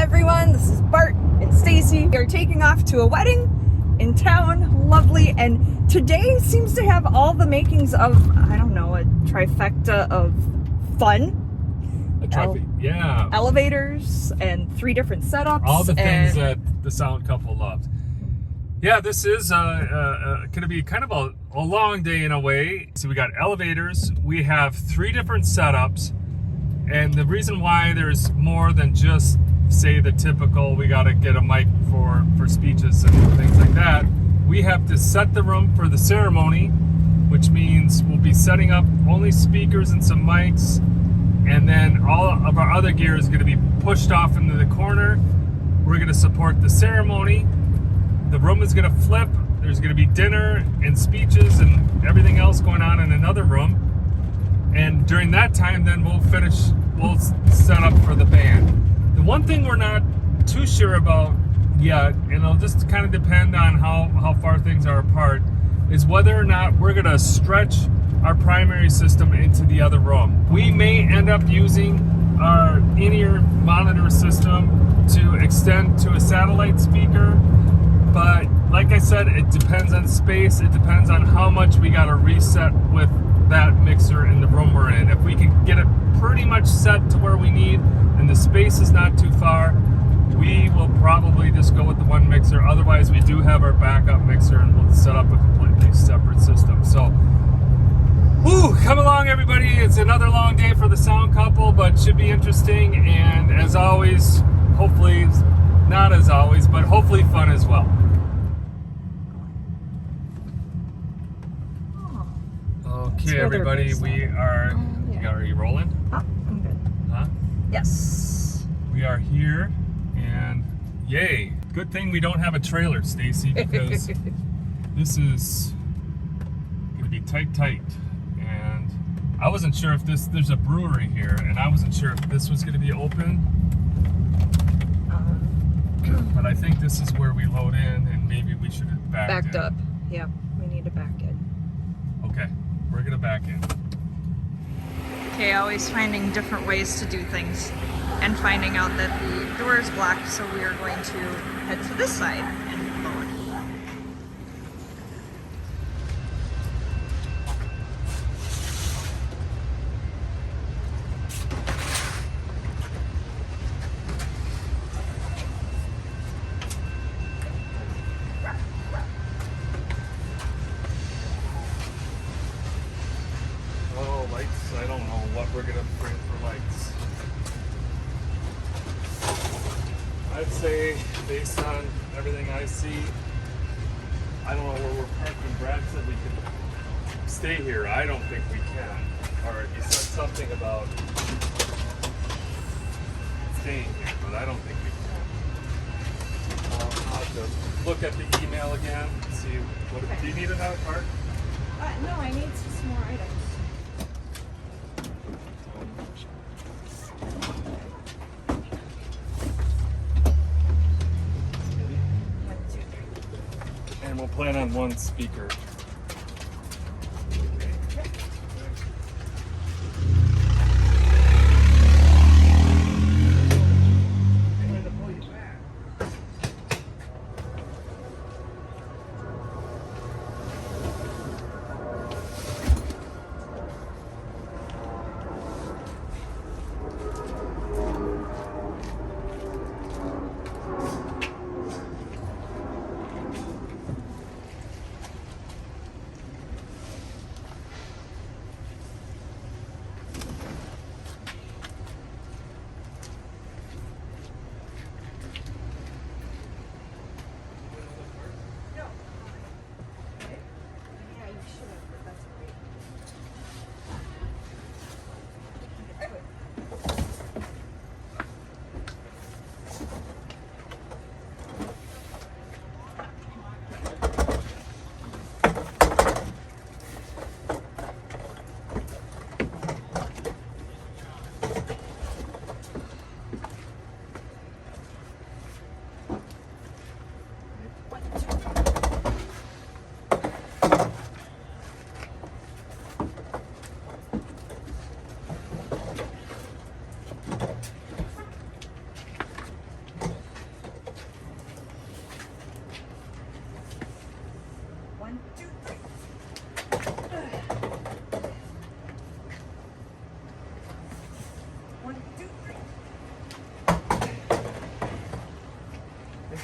everyone, this is Bart and Stacy. We are taking off to a wedding in town, lovely, and today seems to have all the makings of, I don't know, a trifecta of fun. Yeah. Elevators and 3 different setups. All the things that the sound couple loved. Yeah, this is going to be kind of a long day in a way. So we got elevators, we have 3 different setups, and the reason why there's more than just, say, the typical, we got to get a mic for speeches and things like that. We have to set the room for the ceremony, which means we'll be setting up only speakers and some mics, and then all of our other gear is going to be pushed off into the corner. We're going to support the ceremony. The room is going to flip. There's going to be dinner and speeches and everything else going on in another room. And during that time, then we'll set up for the band. The one thing we're not too sure about yet, and it'll just kind of depend on how far things are apart, is whether or not we're going to stretch our primary system into the other room. We may end up using our in-ear monitor system to extend to a satellite speaker, but like I said, it depends on space. It depends on how much we got to reset with that mixer in the room we're in. If we can get it pretty much set to where we need and the space is not too far, we will probably just go with the one mixer. Otherwise, we do have our backup mixer and we'll set up a completely separate system. So, woo, come along everybody. It's another long day for the sound couple, but should be interesting. And as always, hopefully, not as always, but hopefully fun as well. Okay, everybody, we are, are you rolling? Oh, I'm good. Huh? Yes. We are here, and yay. Good thing we don't have a trailer, Stacy, because this is going to be tight. And I wasn't sure if there's a brewery here, and I wasn't sure if this was going to be open. But I think this is where we load in, and maybe we should have backed up. Yeah, we need to back in. Okay, we're going to back in. Okay, always finding different ways to do things and finding out that the door is blocked, so we are going to head to this side and load. Oh, lights, I don't know what we're going to bring for lights. I'd say, based on everything I see, I don't know where we're parking. Brad said we could stay here. I don't think we can. Or he said something about staying here, but I don't think we can. I'll have to look at the email again, see what. Do you need another card? No, I need some more items. And we'll plan on one speaker.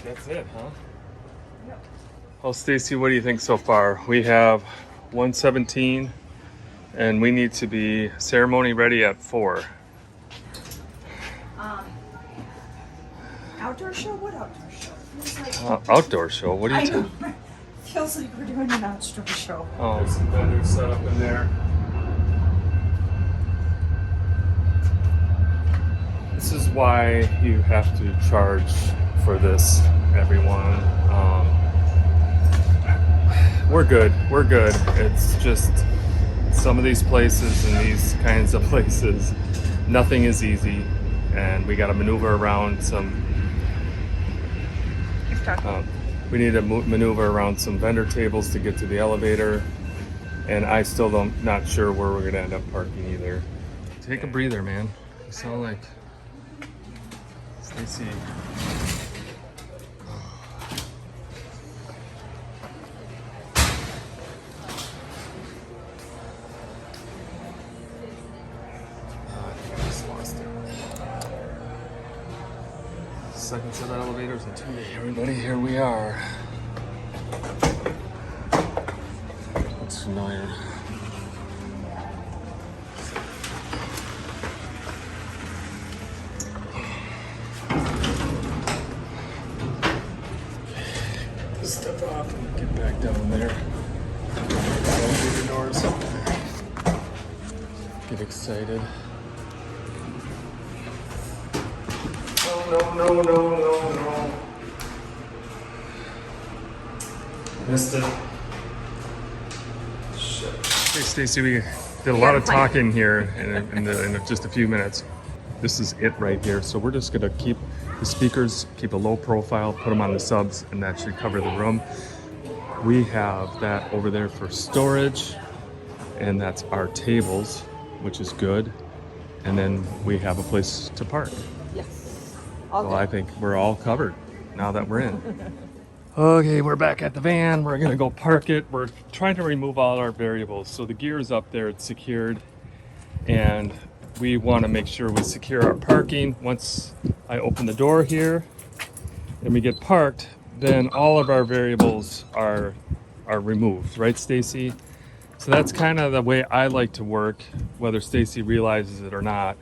that's it, huh? Well, Stacy, what do you think so far? We have 1:17 and we need to be ceremony ready at 4. Outdoor show? What outdoor show? Feels like, Outdoor show? What are you talking? Feels like we're doing an outdoor show. Oh, there's some vendors set up in there. This is why you have to charge for this, everyone. We're good. We're good. It's just some of these places and these kinds of places, nothing is easy, and we got to maneuver around some. We need to maneuver around some vendor tables to get to the elevator, and I still not sure where we're gonna end up parking either. Take a breather, man. You sound like Stacy. I just lost it. Second set of elevators in 2 days. Everybody, here we are. Looks familiar. Step off and get back down there. Elevator doors. Get excited. No. Missed it. Shit. Hey, Stacy, we did a lot of talking here in just a few minutes. This is it right here. So we're just gonna keep the speakers, keep a low profile, put them on the subs, and that should cover the room. We have that over there for storage, and that's our tables, which is good. And then we have a place to park. Yes. Well, I think we're all covered now that we're in. Okay, we're back at the van. We're gonna go park it. We're trying to remove all our variables. So the gear is up there, it's secured. And we wanna make sure we secure our parking. Once I open the door here and we get parked, then all of our variables are removed, right, Stacy? So that's kind of the way I like to work, whether Stacy realizes it or not.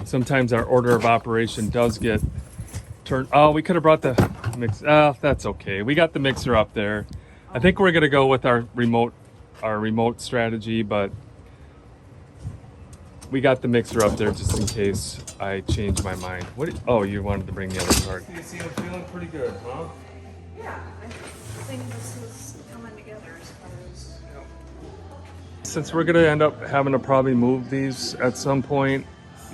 Sometimes our order of operation does get turned. Oh, we could have brought the mix. That's okay. We got the mixer up there. I think we're gonna go with our remote strategy, but we got the mixer up there just in case I change my mind. Oh, you wanted to bring the other part. Stacy, I'm feeling pretty good, huh? Yeah, I think this is coming together as far as. Since we're gonna end up having to probably move these at some point,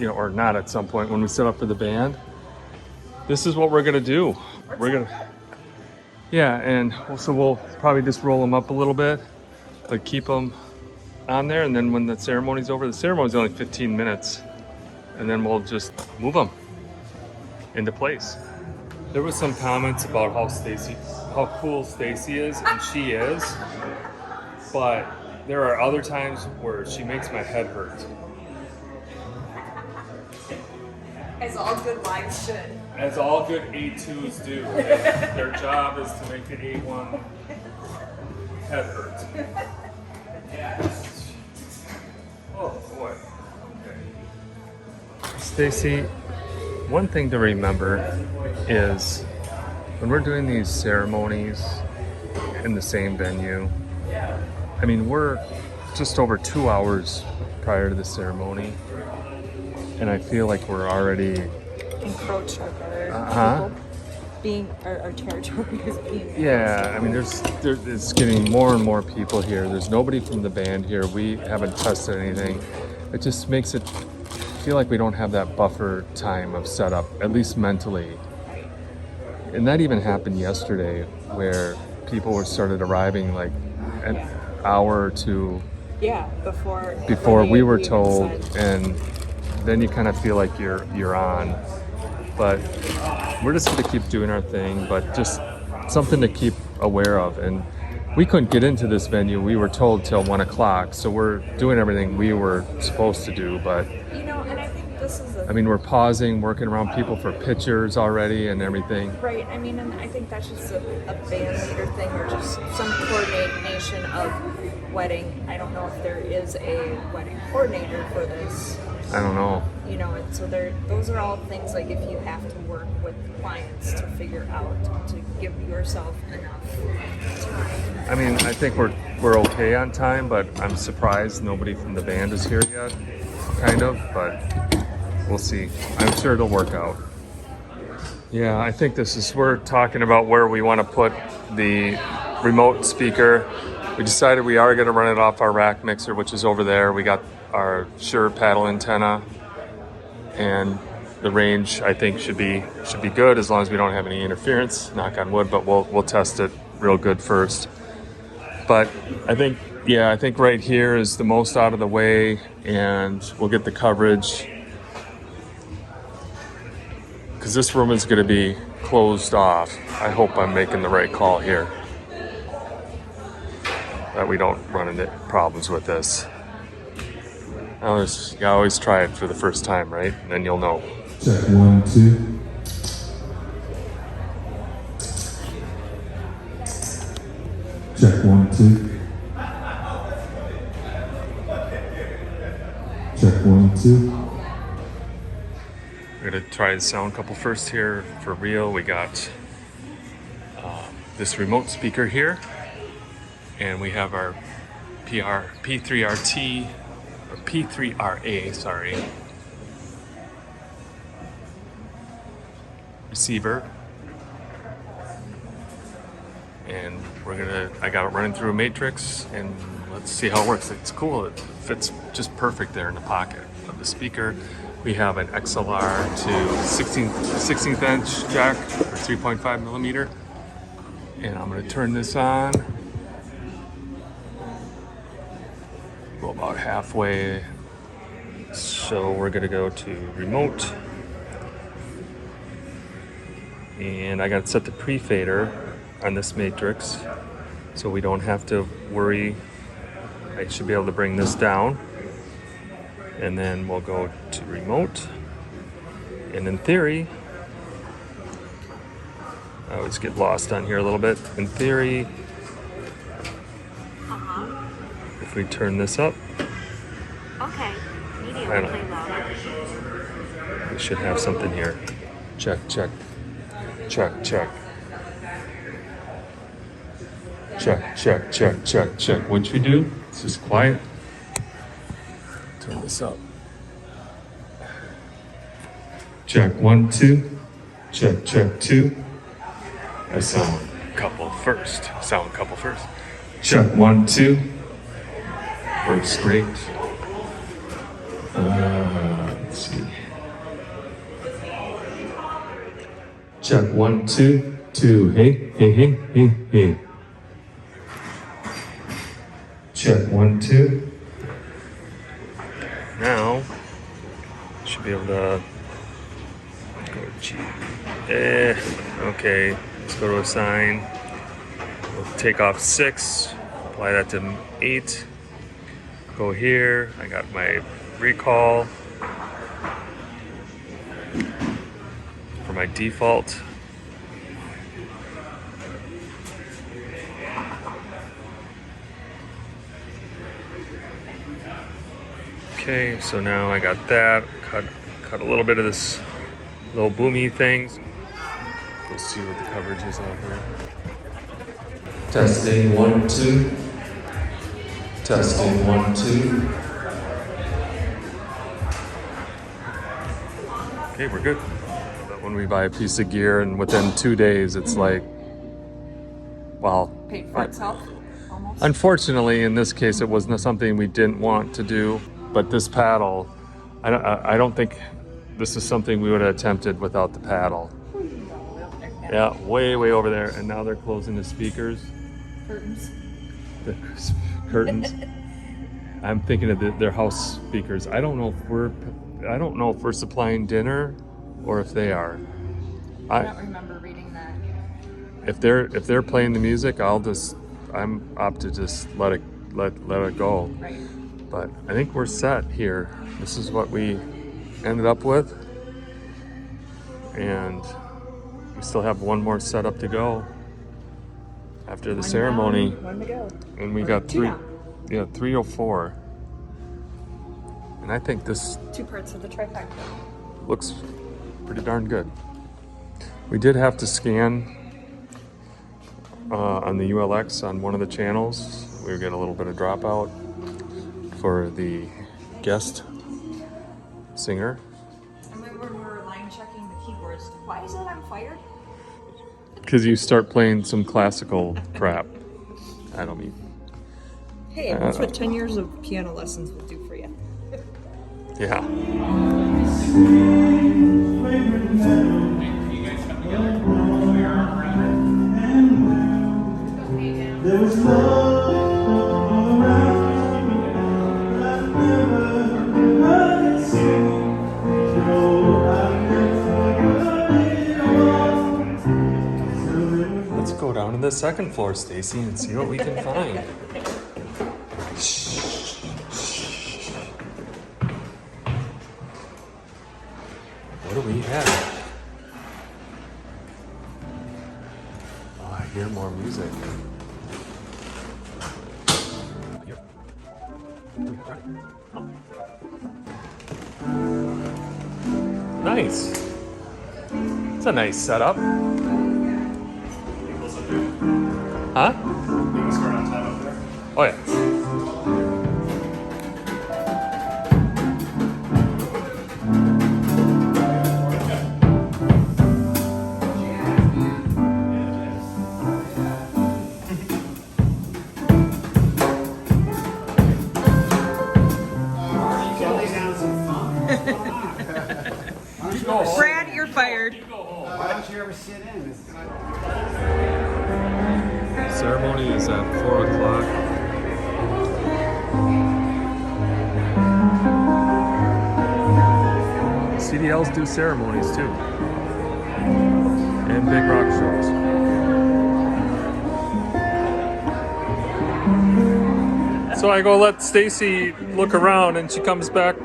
or not at some point when we set up for the band, this is what we're gonna do. And so we'll probably just roll them up a little bit, but keep them on there, and then when the ceremony's over, the ceremony's only 15 minutes, and then we'll just move them into place. There was some comments about how cool Stacy is, and she is, but there are other times where she makes my head hurt. As all good wives should. As all good A2s do. Their job is to make the A1 head hurt. Oh boy. Okay. Stacy, one thing to remember is when we're doing these ceremonies in the same venue, I mean, we're just over 2 hours prior to the ceremony, and I feel like we're already encroach on other people, being our territory is being. Yeah, I mean, it's getting more and more people here. There's nobody from the band here. We haven't tested anything. It just makes it feel like we don't have that buffer time of setup, at least mentally. And that even happened yesterday, where people started arriving like an hour or two. Yeah, before we were told, and then you kind of feel like you're on. But we're just going to keep doing our thing, but just something to keep aware of. And we couldn't get into this venue. We were told till 1 o'clock, so we're doing everything we were supposed to do. But and I think this this is a... I mean, we're pausing, working around people for pictures already and everything. Right, I mean, and I think that's just a band leader thing, or just some coordination of wedding. I don't know if there is a wedding coordinator for this. I don't know. You know, and so those are all things like if you have to work with clients to figure out, to give yourself enough time. I mean, I think we're okay on time, but I'm surprised nobody from the band is here yet, kind of, but we'll see. I'm sure it'll work out. Yeah, I think we're talking about where we want to put the remote speaker. We decided we are going to run it off our rack mixer, which is over there. We got our Shure paddle antenna, and the range I think should be good as long as we don't have any interference, knock on wood, but we'll test it real good first. But I think right here is the most out of the way, and we'll get the coverage because this room is going to be closed off. I hope I'm making the right call here, that we don't run into problems with this. You always try it for the first time, right? And then you'll know. Check 1, 2. Check 1, 2. Check 1, 2. We're gonna try the sound couple first here for real. We got this remote speaker here, and we have our P3RT, or P3RA, sorry, receiver. And I got it running through a matrix, and let's see how it works. It's cool, it fits just perfect there in the pocket of the speaker. We have an XLR to 16th inch jack, or 3.5 millimeter. And I'm gonna turn this on. Go about halfway. So we're gonna go to remote. And I gotta set the pre-fader on this matrix so we don't have to worry. I should be able to bring this down. And then we'll go to remote. And in theory, I always get lost on here a little bit. In theory, if we turn this up, okay, medium I don't play know. louder. We should have something here. Check, check, check, check. Check, check, check, check, check. What should we do? It's just quiet. Turn this up. Check 1, 2. Check, check 2. Sound couple first. Sound couple first. Check 1, 2. Works great. Let's see. Check 1, 2, 2. Hey, hey, hey, hey, hey. Check 1, 2. Now, should be able to go to G. Okay, let's go to assign. We'll take off 6, apply that to 8. Go here, I got my recall for my default. Okay, so now I got that. Cut a little bit of this little boomy things. Let's see what the coverage is out here. Testing 1, 2. Testing 1, 2. Okay, we're good. But when we buy a piece of gear and within 2 days, it's like, well, Paid for itself, almost. unfortunately, in this case, it wasn't something we didn't want to do. But this paddle, I don't think this is something we would have attempted without the paddle. Yeah, way over there. And now they're closing the speakers. Curtains. The curtains. I'm thinking of their house speakers. I don't know if we're supplying dinner or if they are. I don't remember reading that. If they're playing the music, I'm up to just let it go. Right. But I think we're set here. This is what we ended up with. And we still have one more setup to go after the ceremony. One to go. And we Or got two now. 304. And I think this 2 parts of the trifecta. looks pretty darn good. We did have to scan on the ULX on one of the channels. We were getting a little bit of dropout for the guest singer. And when we're line checking the keyboards, why is it on fire? Because you start playing some classical crap. I don't mean. Hey, that's what 10 years of piano lessons will do for you. Yeah. There was love all around me, but I never heard it sing. So I never forgot it all. Let's go down to the second floor, Stacy, and see what we can find. What do we have? Oh, I hear more music. Yep. Nice. It's a nice setup. Huh? Oh yeah. Brad, you're fired. Why don't you ever sit in? Ceremony is at 4 o'clock. CDLs do ceremonies too. And big rock shows. So I go let Stacy look around and she comes back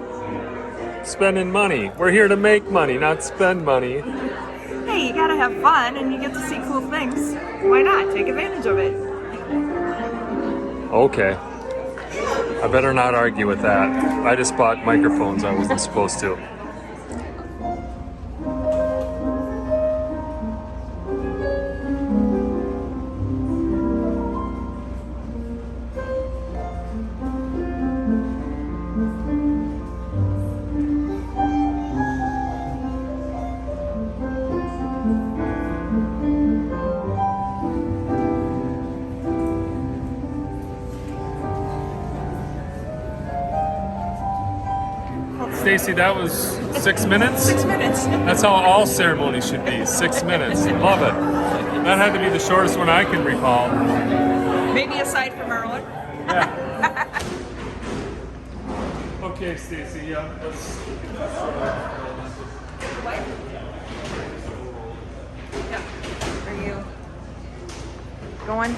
spending money. We're here to make money, not spend money. Hey, you gotta have fun and you get to see cool things. Why not? Take advantage of it. Okay. I better not argue with that. I just bought microphones I wasn't supposed to. Stacy, that was 6 minutes? 6 minutes. That's how all ceremonies should be. 6 minutes. Love it. That had to be the shortest one I can recall. Maybe aside from our own. Yeah. Okay, Stacy, yeah, let's. What? Yeah. Are you going?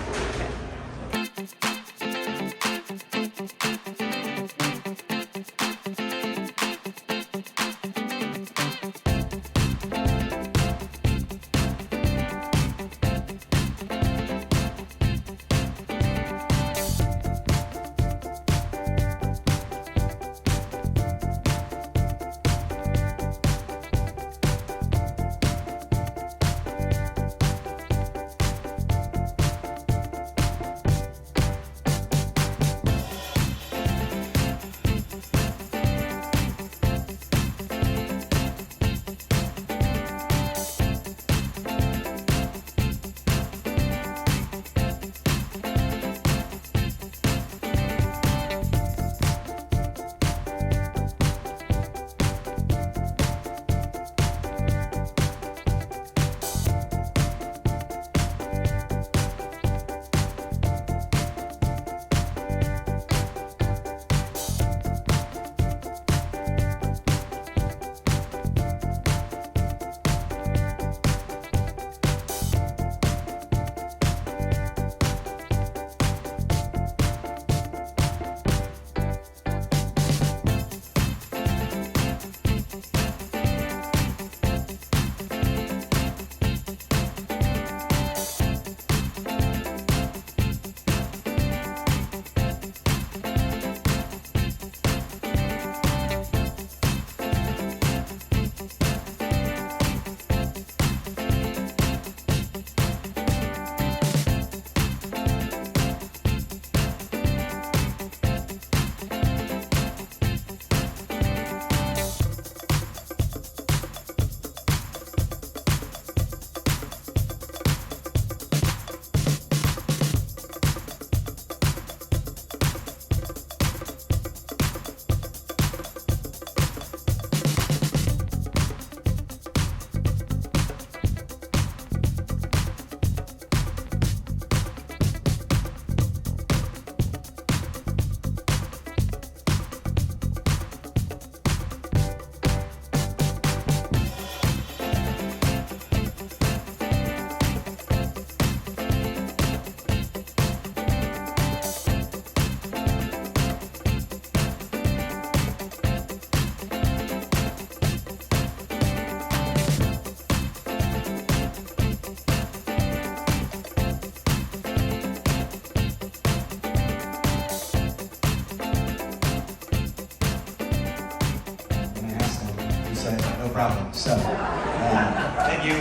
problem. So, thank you.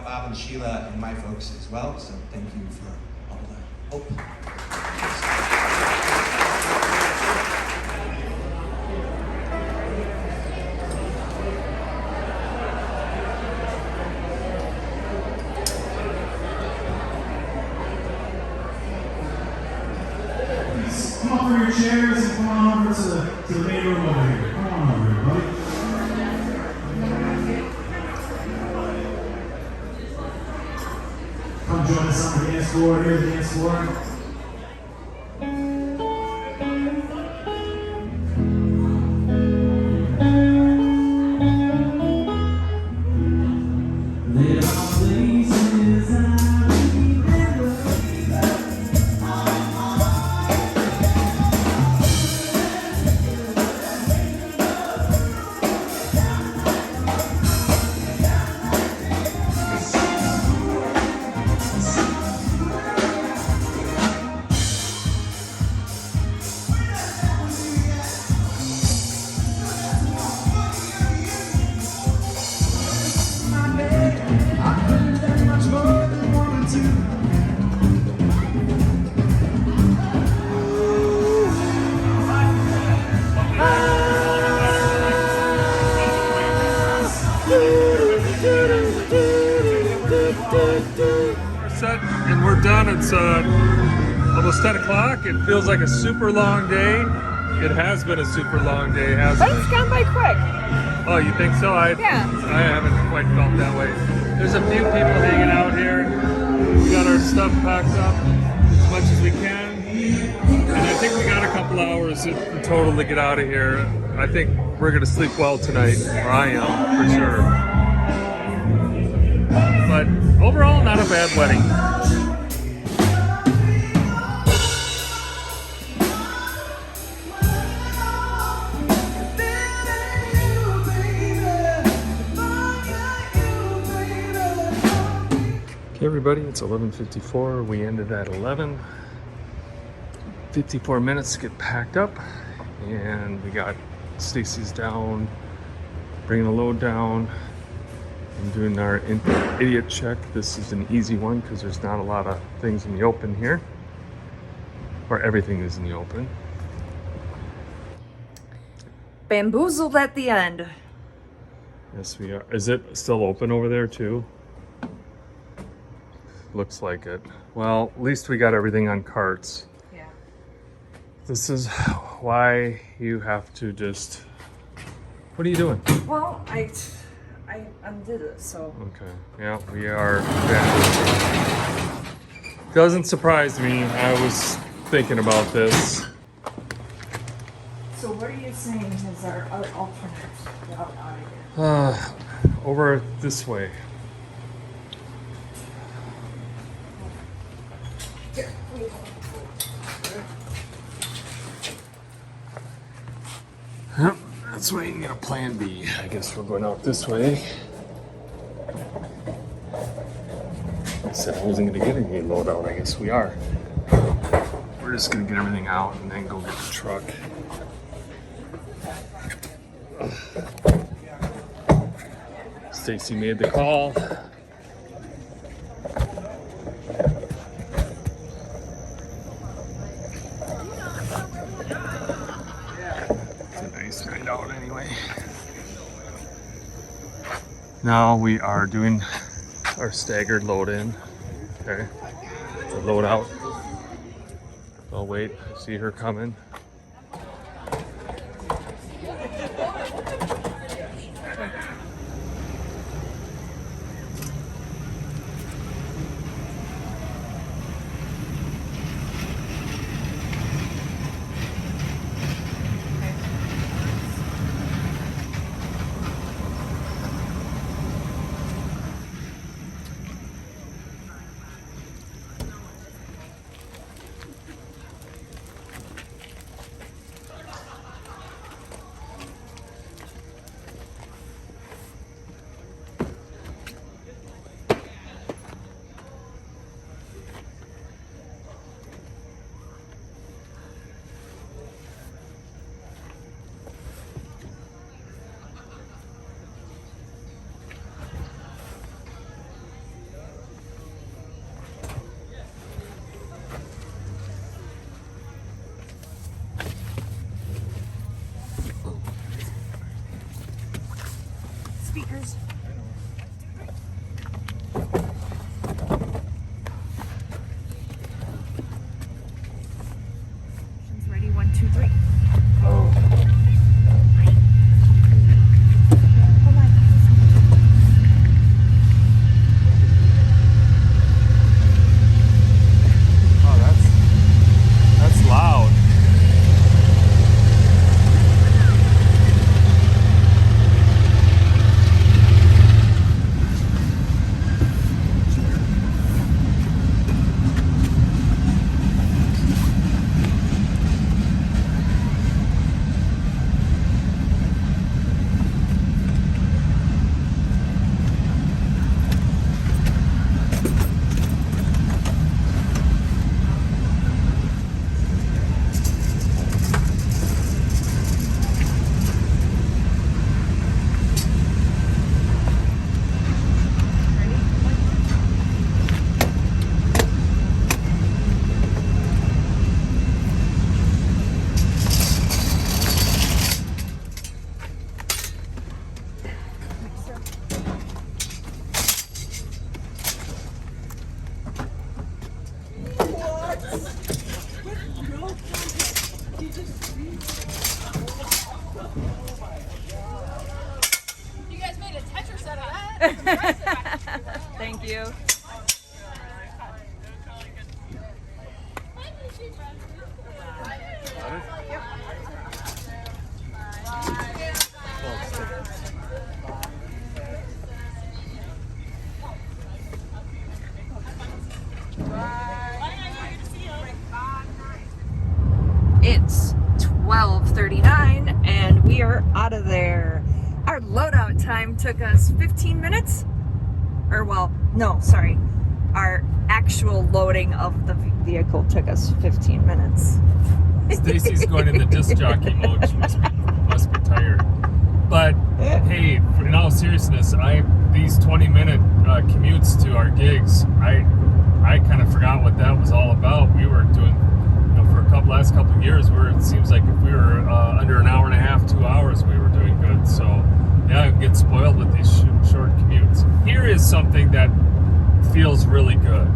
Bob and Sheila and my folks as well. So thank you for all the hope. Come on from your chairs and come on over to the main room over here. Come on over, everybody. Come join us on the dance floor here, the dance floor. There are places I remember. We're set and we're done. It's almost 10 o'clock. It feels like a super long day. It has been a super long day, hasn't But it? it's gone by quick. Oh, you think so? I haven't quite felt that way. There's a few people hanging out here. We got our stuff packed up as much as we can. And I think we got a couple hours in total to get out of here. I think we're going to sleep well tonight. Or I am, for sure. But overall, not a bad wedding. Okay, everybody, it's 11:54. We ended at 11. 54 minutes to get packed up, and we got Stacy's down, bringing the load down, and doing our idiot check. This is an easy one because there's not a lot of things in the open here, or everything is in the open. Bamboozled at the end. Yes, we are. Is it still open over there too? Looks like it. Well, at least we got everything on carts. Yeah. This is why you have to just... What are you doing? Well, I undid it, so. Okay, yeah, we are back. Doesn't surprise me. I was thinking about this. So what are you saying is our alternate route out of here? Over this way. Here. Yep, that's why you got a plan B. I guess we're going out this way. I said I wasn't gonna get any load out. I guess we are. We're just gonna get everything out and then go get the truck. Stacy made the call. It's a nice night out anyway. Now we are doing our staggered load in. Okay, the load out. I'll wait, I see her coming. Thank you. It's 12:39 and we are out of there. Our loadout time took us 15 minutes. Or well, no, sorry. Our actual loading of the vehicle took us 15 minutes. Stacy's going in the disc jockey mode. She must be tired. But hey, in all seriousness, these 20-minute commutes to our gigs, I kind of forgot what that was all about. We were doing, for last couple of years, it seems like if we were under an hour and a half, 2 hours, we were doing good. So yeah, I get spoiled with these short commutes. Here is something that feels really good.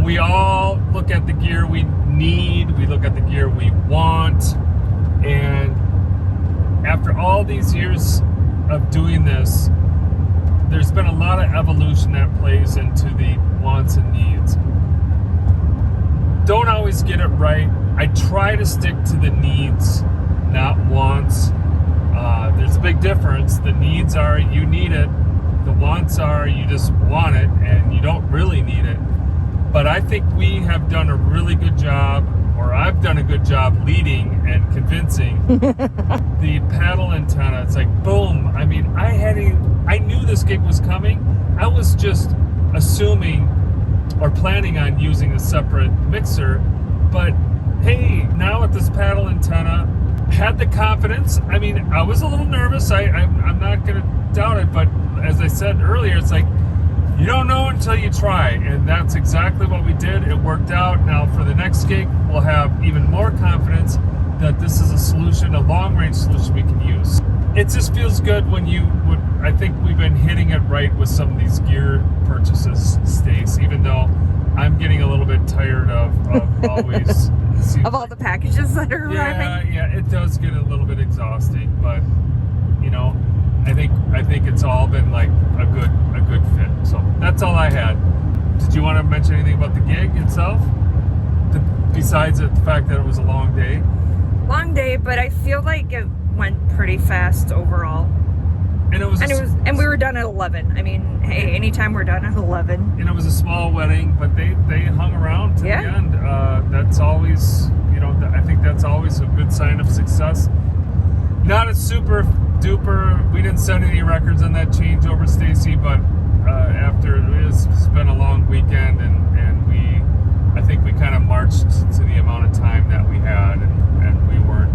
We all look at the gear we need, we look at the gear we want, and after all these years of doing this, there's been a lot of evolution that plays into the wants and needs. Don't always get it right. I try to stick to the needs, not wants. There's a big difference. The needs are you need it. The wants are you just want it and you don't really need it. But I think we have done a really good job, or I've done a good job leading and convincing the paddle antenna. It's like, boom. I mean, I knew this gig was coming. I was just assuming or planning on using a separate mixer. But hey, now with this paddle antenna, had the confidence. I mean, I was a little nervous. I'm not going to doubt it. But as I said earlier, it's like, you don't know until you try, and that's exactly what we did. It worked out. Now for the next gig, we'll have even more confidence that this is a solution, a long-range solution we can use. It just feels good when I think we've been hitting it right with some of these gear purchases, Stace, even though I'm getting a little bit tired of always... of all the packages that are arriving. Yeah, it does get a little bit exhausting, but I think it's all been like a good fit. So that's all I had. Did you want to mention anything about the gig itself? Besides the fact that it was a long day? Long day, but I feel like it went pretty fast overall. And we were done at 11. I mean, hey, anytime we're done at 11. And it was a small wedding, but they hung around to the end. That's always, I think that's always a good sign of success. Not a super duper, we didn't set any records on that changeover, Stacy, but after it's been a long weekend and I think we kind of marched to the amount of time that we had and we weren't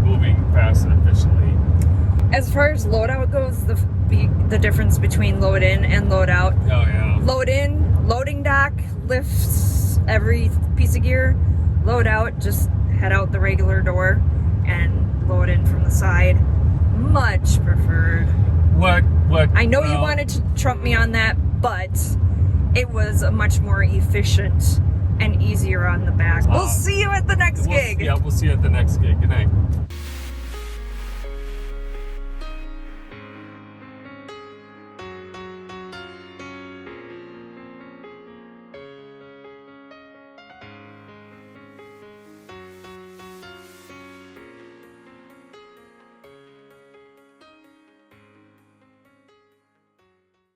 moving fast and efficiently. As far as loadout goes, the difference between load in and load out. Oh yeah. Load in, loading dock lifts every piece of gear. Load out, just head out the regular door and load in from the side. Much preferred. What? I know you wanted to trump me on that, but it was a much more efficient and easier on the back. We'll see you at the next gig. Yeah, we'll see you at the next gig. Good night.